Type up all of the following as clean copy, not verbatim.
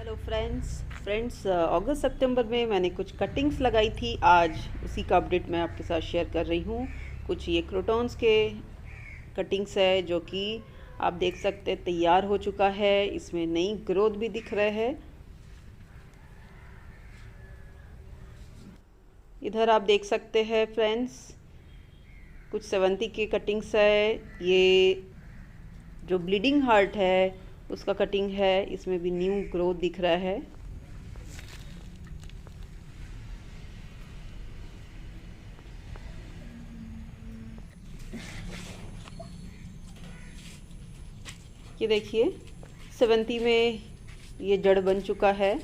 Hello friends अगस्त सितंबर में मैंने कुछ कटिंग्स लगाई थी। आज उसी का अपडेट मैं आपके साथ शेयर कर रही हूँ। कुछ ये क्रोटॉन्स के कटिंग्स है जो कि आप देख सकते हैं तैयार हो चुका है। इसमें नई ग्रोथ भी दिख रहा है। इधर आप देख सकते हैं फ्रेंड्स, कुछ सेवंती के कटिंग्स है। ये जो ब्लीडिंग हार्ट है उसका कटिंग है, इसमें भी न्यू ग्रोथ दिख रहा है। ये देखिए सेवंती में ये जड़ बन चुका है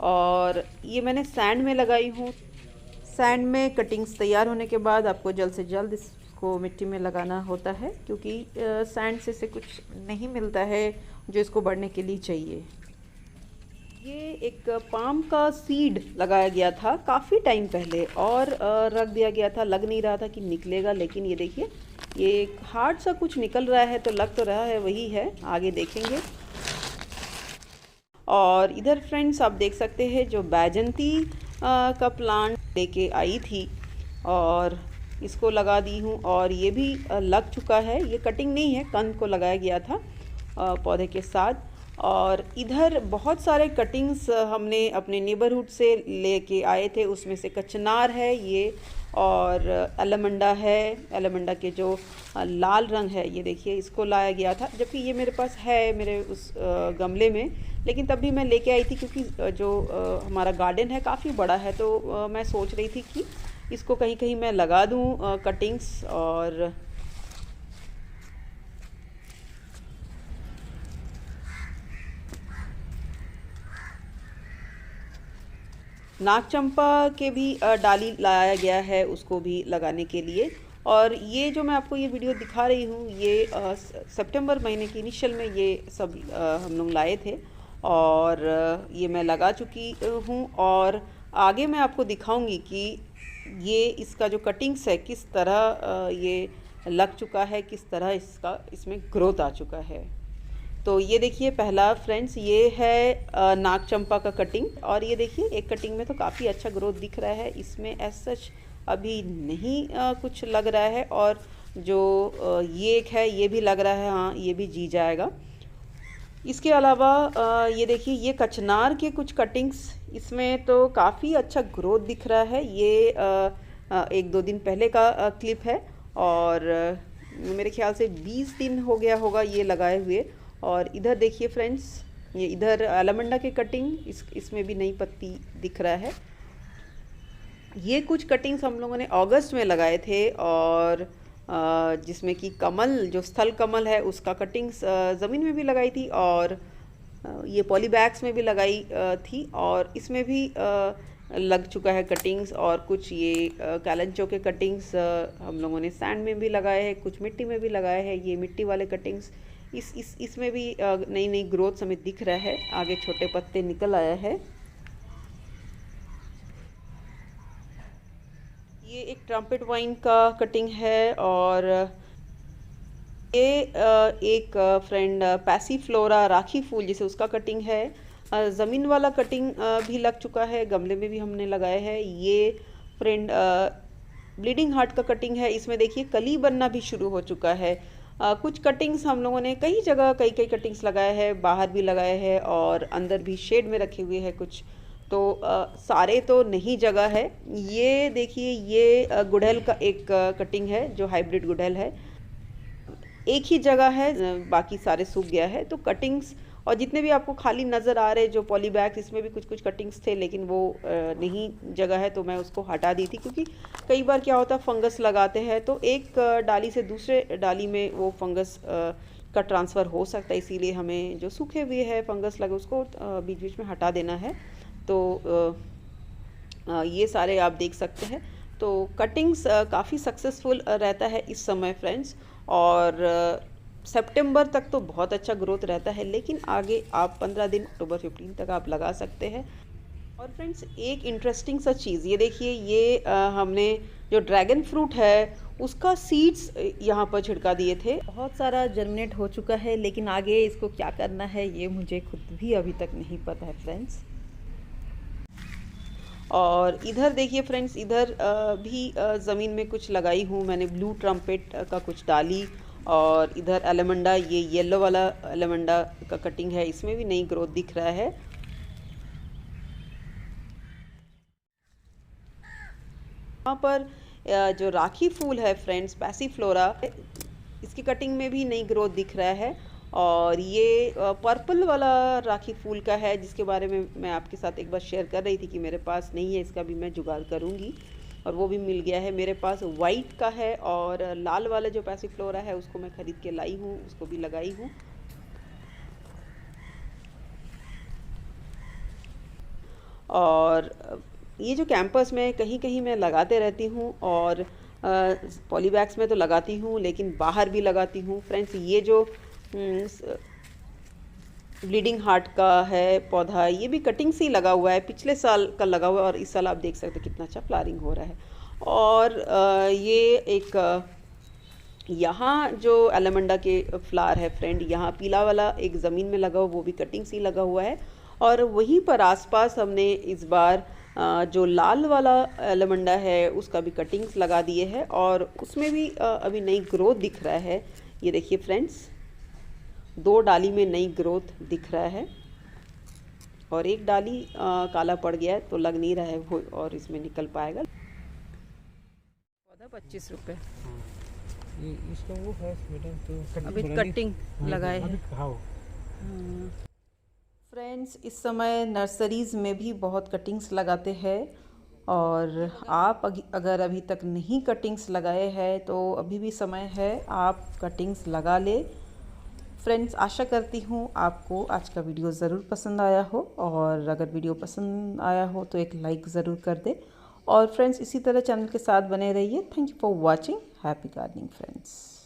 और ये मैंने सैंड में लगाई हूँ। सैंड में कटिंग्स तैयार होने के बाद आपको जल्द से जल्द इसको मिट्टी में लगाना होता है, क्योंकि सैंड से कुछ नहीं मिलता है जो इसको बढ़ने के लिए चाहिए। ये एक पाम का सीड लगाया गया था काफ़ी टाइम पहले और रख दिया गया था। लग नहीं रहा था कि निकलेगा, लेकिन ये देखिए ये एक हार्ड सा कुछ निकल रहा है, तो लग तो रहा है वही है, आगे देखेंगे। और इधर फ्रेंड्स आप देख सकते हैं जो बैजंती का प्लांट लेके आई थी और इसको लगा दी हूँ और ये भी लग चुका है। ये कटिंग नहीं है, कंद को लगाया गया था पौधे के साथ। और इधर बहुत सारे कटिंग्स हमने अपने नेबरहुड से लेके आए थे, उसमें से कचनार है ये और एलमंडा है। एलमंडा के जो लाल रंग है, ये देखिए इसको लाया गया था, जबकि ये मेरे पास है मेरे उस गमले में, लेकिन तब भी मैं लेके आई थी क्योंकि जो हमारा गार्डन है काफ़ी बड़ा है, तो मैं सोच रही थी कि इसको कहीं कहीं मैं लगा दूँ कटिंग्स। और नाग चंपा के भी डाली लाया गया है उसको भी लगाने के लिए। और ये जो मैं आपको ये वीडियो दिखा रही हूँ, ये सितंबर महीने के इनिशियल में ये सब हम लोग लाए थे और ये मैं लगा चुकी हूँ। और आगे मैं आपको दिखाऊंगी कि ये इसका जो कटिंग्स है किस तरह ये लग चुका है, किस तरह इसमें ग्रोथ आ चुका है। तो ये देखिए पहला फ्रेंड्स ये है नाग चंपा का कटिंग, और ये देखिए एक कटिंग में तो काफ़ी अच्छा ग्रोथ दिख रहा है। इसमें एज सच अभी नहीं कुछ लग रहा है। और जो ये एक है ये भी लग रहा है, हाँ ये भी जी जाएगा। इसके अलावा ये देखिए ये कचनार के कुछ कटिंग्स, इसमें तो काफ़ी अच्छा ग्रोथ दिख रहा है। ये एक दो दिन पहले का क्लिप है और मेरे ख्याल से 20 दिन हो गया होगा ये लगाए हुए। और इधर देखिए फ्रेंड्स, ये इधर एलमंडा के कटिंग, इसमें भी नई पत्ती दिख रहा है। ये कुछ कटिंग्स हम लोगों ने अगस्त में लगाए थे और जिसमें कि कमल जो स्थल कमल है उसका कटिंग्स ज़मीन में भी लगाई थी और ये पॉली बैग्स में भी लगाई थी, और इसमें भी लग चुका है कटिंग्स। और कुछ ये कैलेंचो के कटिंग्स हम लोगों ने सैंड में भी लगाए हैं, कुछ मिट्टी में भी लगाए हैं। ये मिट्टी वाले कटिंग्स इसमें भी नई नई ग्रोथ समेत दिख रहा है, आगे छोटे पत्ते निकल आया है। ये एक ट्रम्पेट वाइन का कटिंग है और ये एक फ्रेंड पैसीफ्लोरा राखी फूल जिसे उसका कटिंग है। ज़मीन वाला कटिंग भी लग चुका है, गमले में भी हमने लगाए हैं। ये फ्रेंड ब्लीडिंग हार्ट का कटिंग है, इसमें देखिए कली बनना भी शुरू हो चुका है। कुछ कटिंग्स हम लोगों ने कई जगह कई कई कटिंग्स लगाए हैं, बाहर भी लगाए हैं और अंदर भी शेड में रखे हुए हैं कुछ, तो सारे तो नहीं जगह है। ये देखिए ये गुड़हल का एक कटिंग है जो हाइब्रिड गुड़हल है, एक ही जगह है, बाकी सारे सूख गया है। तो कटिंग्स और जितने भी आपको खाली नज़र आ रहे जो पॉली बैग्स, इसमें भी कुछ कुछ कटिंग्स थे, लेकिन वो नहीं जगह है तो मैं उसको हटा दी थी, क्योंकि कई बार क्या होता है फंगस लगाते हैं तो एक डाली से दूसरे डाली में वो फंगस का ट्रांसफ़र हो सकता है, इसीलिए हमें जो सूखे हुए है फंगस लगे उसको बीच बीच में हटा देना है। तो ये सारे आप देख सकते हैं। तो कटिंग्स काफ़ी सक्सेसफुल रहता है इस समय फ्रेंड्स, और सितंबर तक तो बहुत अच्छा ग्रोथ रहता है, लेकिन आगे आप 15 दिन अक्टूबर 15 तक आप लगा सकते हैं। और फ्रेंड्स एक इंटरेस्टिंग सा चीज़ ये देखिए, ये हमने जो ड्रैगन फ्रूट है उसका सीड्स यहाँ पर छिड़का दिए थे। बहुत सारा जर्मिनेट हो चुका है, लेकिन आगे इसको क्या करना है ये मुझे खुद भी अभी तक नहीं पता है फ्रेंड्स। और इधर देखिए फ्रेंड्स, इधर भी ज़मीन में कुछ लगाई हूँ मैंने, ब्लू ट्रम्पेट का कुछ डाली। और इधर एलेमंडा, ये येलो वाला एलेमंडा का कटिंग है, इसमें भी नई ग्रोथ दिख रहा है। यहाँ पर जो राखी फूल है फ्रेंड्स, पैसीफ्लोरा, इसकी कटिंग में भी नई ग्रोथ दिख रहा है। और ये पर्पल वाला राखी फूल का है, जिसके बारे में मैं आपके साथ एक बार शेयर कर रही थी कि मेरे पास नहीं है, इसका भी मैं जुगाड़ करूँगी। और वो भी मिल गया है मेरे पास। वाइट का है, और लाल वाला जो पैसीफ्लोरा है उसको मैं ख़रीद के लाई हूँ, उसको भी लगाई हूँ। और ये जो कैंपस में कहीं कहीं मैं लगाते रहती हूँ, और पॉली बैग्स में तो लगाती हूँ, लेकिन बाहर भी लगाती हूँ फ्रेंड्स। ये जो ब्लीडिंग हार्ट का है पौधा, ये भी कटिंग से ही लगा हुआ है, पिछले साल का लगा हुआ है, और इस साल आप देख सकते हैं कितना अच्छा फ्लावरिंग हो रहा है। और ये एक यहाँ जो एलेमंडा के फ्लावर है फ्रेंड, यहाँ पीला वाला एक ज़मीन में लगा हुआ, वो भी कटिंग से ही लगा हुआ है। और वहीं पर आसपास हमने इस बार जो लाल वाला एलेमंडा है उसका भी कटिंग्स लगा दिए हैं, और उसमें भी अभी नई ग्रोथ दिख रहा है। ये देखिए फ्रेंड्स, 2 डाली में नई ग्रोथ दिख रहा है, और एक डाली काला पड़ गया है तो लग नहीं रहा है वो और इसमें निकल पाएगा। पौधा 25 रुपये। इसका वो है तो अभी कटिंग लगाए हैं। फ्रेंड्स, इस समय नर्सरीज़ में भी बहुत कटिंग्स लगाते हैं, और आप अगर अभी तक नहीं कटिंग्स लगाए हैं तो अभी भी समय है, आप कटिंग्स लगा ले। फ्रेंड्स, आशा करती हूँ आपको आज का वीडियो ज़रूर पसंद आया हो, और अगर वीडियो पसंद आया हो तो एक लाइक ज़रूर कर दे। और फ्रेंड्स, इसी तरह चैनल के साथ बने रहिए। Thank you for watching. Happy gardening friends.